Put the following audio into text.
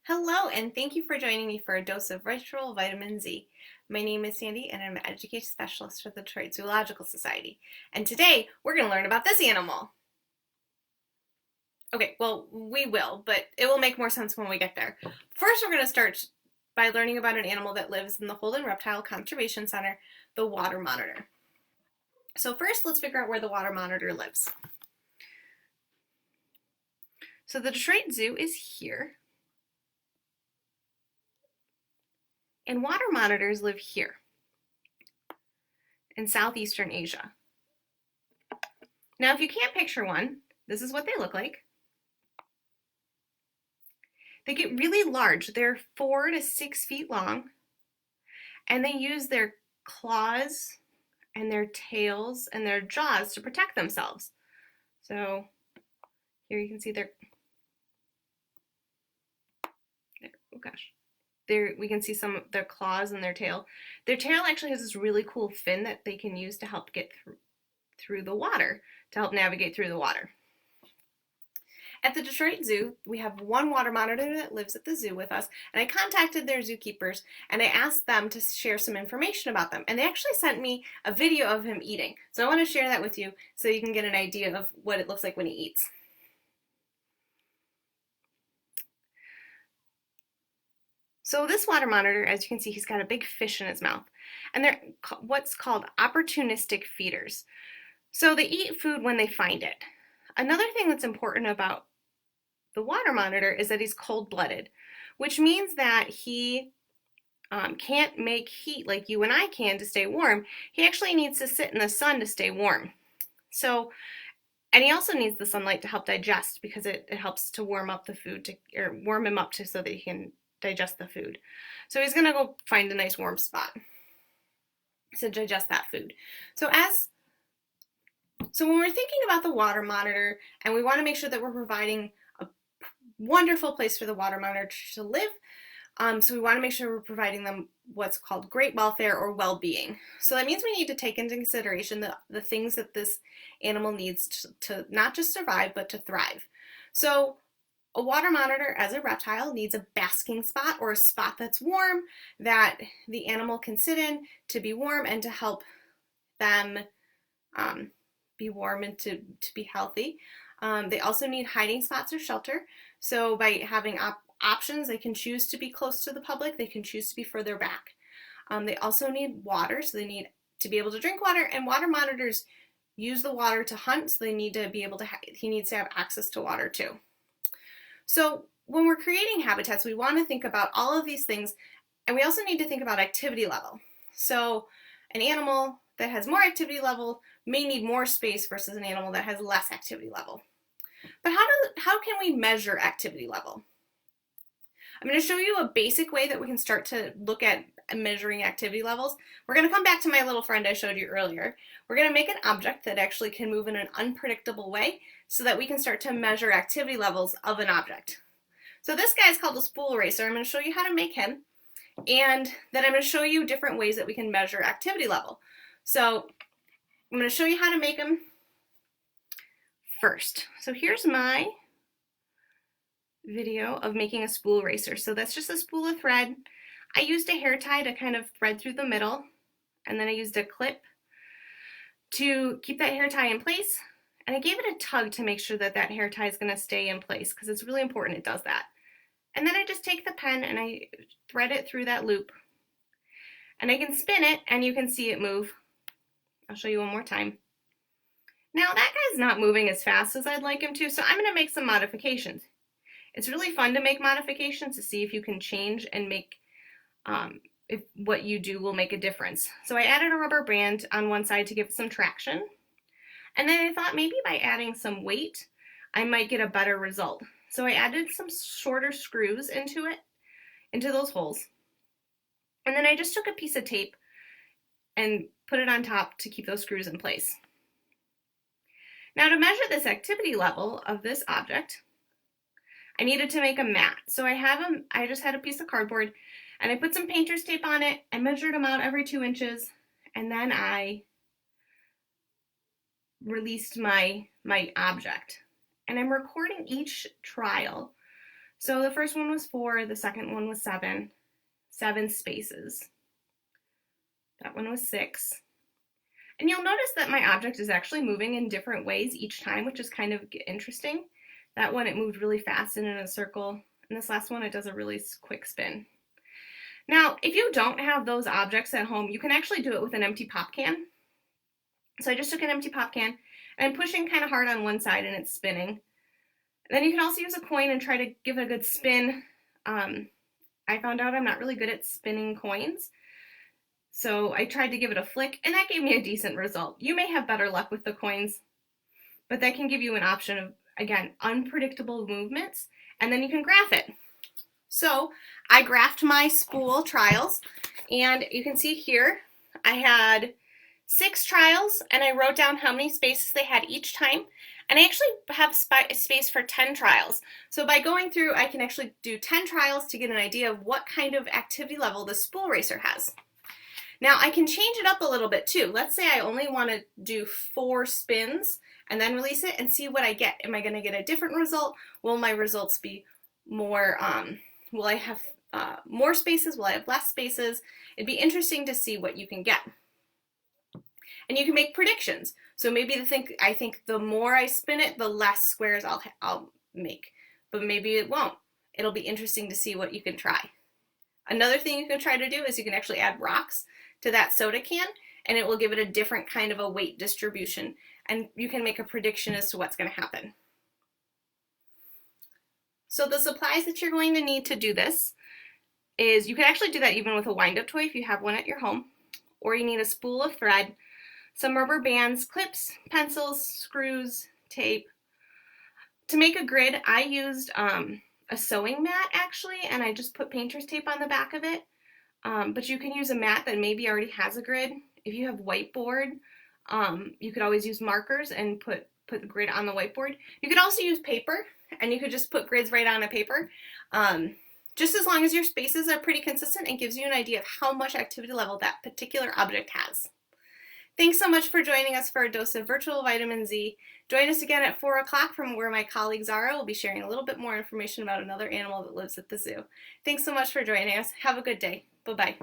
Hello, and thank you for joining me for a dose of virtual vitamin Z. My name is Sandy, and I'm an education specialist for the Detroit Zoological Society. And today, we're going to learn about this animal. Okay, well, we will, but it will make more sense when we get there. First, we're going to start by learning about an animal that lives in the Holden Reptile Conservation Center, the water monitor. So first, let's figure out where the water monitor lives. So the Detroit Zoo is here. And water monitors live here in Southeastern Asia. Now, if you can't picture one, this is what they look like. They get really large. They're 4 to 6 feet long, and they use their claws and their tails and their jaws to protect themselves. So here you can see we can see some of their claws and their tail. Their tail actually has this really cool fin that they can use to help get through the water, to help navigate through the water. At the Detroit Zoo, we have one water monitor that lives at the zoo with us, and I contacted their zookeepers and I asked them to share some information about them, and they actually sent me a video of him eating. So I want to share that with you so you can get an idea of what it looks like when he eats. So this water monitor, as you can see, he's got a big fish in his mouth, and they're what's called opportunistic feeders. So they eat food when they find it. Another thing that's important about the water monitor is that he's cold-blooded, which means that he can't make heat like you and I can to stay warm. He actually needs to sit in the sun to stay warm. And he also needs the sunlight to help digest, because it helps to warm up the food, or warm him up so that he can digest the food. So he's gonna go find a nice warm spot to digest that food. So when we're thinking about the water monitor, and we want to make sure that we're providing a wonderful place for the water monitor to live, so we want to make sure we're providing them what's called great welfare or well-being. So that means we need to take into consideration the things that this animal needs to not just survive, but to thrive. So a water monitor, as a reptile, needs a basking spot, or a spot that's warm that the animal can sit in to be warm and to help them be warm and to be healthy. They also need hiding spots or shelter. So by having options, they can choose to be close to the public, they can choose to be further back. They also need water, so they need to be able to drink water, and water monitors use the water to hunt, so they need to be able to, he needs to have access to water too. So when we're creating habitats, we want to think about all of these things, and we also need to think about activity level. So an animal that has more activity level may need more space versus an animal that has less activity level. But how can we measure activity level? I'm going to show you a basic way that we can start to look at measuring activity levels. We're going to come back to my little friend I showed you earlier. We're going to make an object that actually can move in an unpredictable way so that we can start to measure activity levels of an object. So this guy is called a spool racer. I'm going to show you how to make him, and then I'm going to show you different ways that we can measure activity level. So I'm going to show you how to make him first. So here's my video of making a spool racer. So that's just a spool of thread. I used a hair tie to kind of thread through the middle, and then I used a clip to keep that hair tie in place, and I gave it a tug to make sure that that hair tie is going to stay in place, because it's really important it does that. And then I just take the pen and I thread it through that loop, and I can spin it and you can see it move. I'll show you one more time. Now that guy's not moving as fast as I'd like him to, so I'm going to make some modifications. It's really fun to make modifications to see if you can change and make if what you do will make a difference. So I added a rubber band on one side to give it some traction, and then I thought maybe by adding some weight I might get a better result. So I added some shorter screws into those holes, and then I just took a piece of tape and put it on top to keep those screws in place. Now, to measure this activity level of this object, I needed to make a mat. So I just had a piece of cardboard, and I put some painter's tape on it. I measured them out every 2 inches, and then I released my object. And I'm recording each trial So the first one was 4, the second one was 7. 7 spaces. That one was 6. And you'll notice that my object is actually moving in different ways each time, which is kind of interesting. That one, it moved really fast and in a circle. And this last one, it does a really quick spin. Now, if you don't have those objects at home, you can actually do it with an empty pop can. So I just took an empty pop can, and I'm pushing kind of hard on one side and it's spinning. Then you can also use a coin and try to give it a good spin. I found out I'm not really good at spinning coins. So I tried to give it a flick, and that gave me a decent result. You may have better luck with the coins, but that can give you an option of, again, unpredictable movements, and then you can graph it. So I graphed my spool trials, and you can see here I had 6 trials, and I wrote down how many spaces they had each time. And I actually have space for 10 trials. So by going through, I can actually do 10 trials to get an idea of what kind of activity level the Spool Racer has. Now I can change it up a little bit too. Let's say I only want to do 4 spins and then release it and see what I get. Am I going to get a different result? Will my results be more, will I have more spaces? Will I have less spaces? It'd be interesting to see what you can get. And you can make predictions. So maybe I think the more I spin it, the less squares I'll make. But maybe it won't. It'll be interesting to see what you can try. Another thing you can try to do is you can actually add rocks to that soda can, and it will give it a different kind of a weight distribution. And you can make a prediction as to what's going to happen. So the supplies that you're going to need to do this is, you can actually do that even with a wind-up toy if you have one at your home. Or you need a spool of thread, some rubber bands, clips, pencils, screws, tape. To make a grid, I used a sewing mat actually, and I just put painter's tape on the back of it. But you can use a mat that maybe already has a grid. If you have whiteboard, you could always use markers and put the grid on the whiteboard. You could also use paper, and you could just put grids right on a paper. Just as long as your spaces are pretty consistent, it gives you an idea of how much activity level that particular object has. Thanks so much for joining us for a dose of virtual vitamin Z. Join us again at 4 o'clock from where my colleague Zara will be sharing a little bit more information about another animal that lives at the zoo. Thanks so much for joining us. Have a good day. Bye-bye.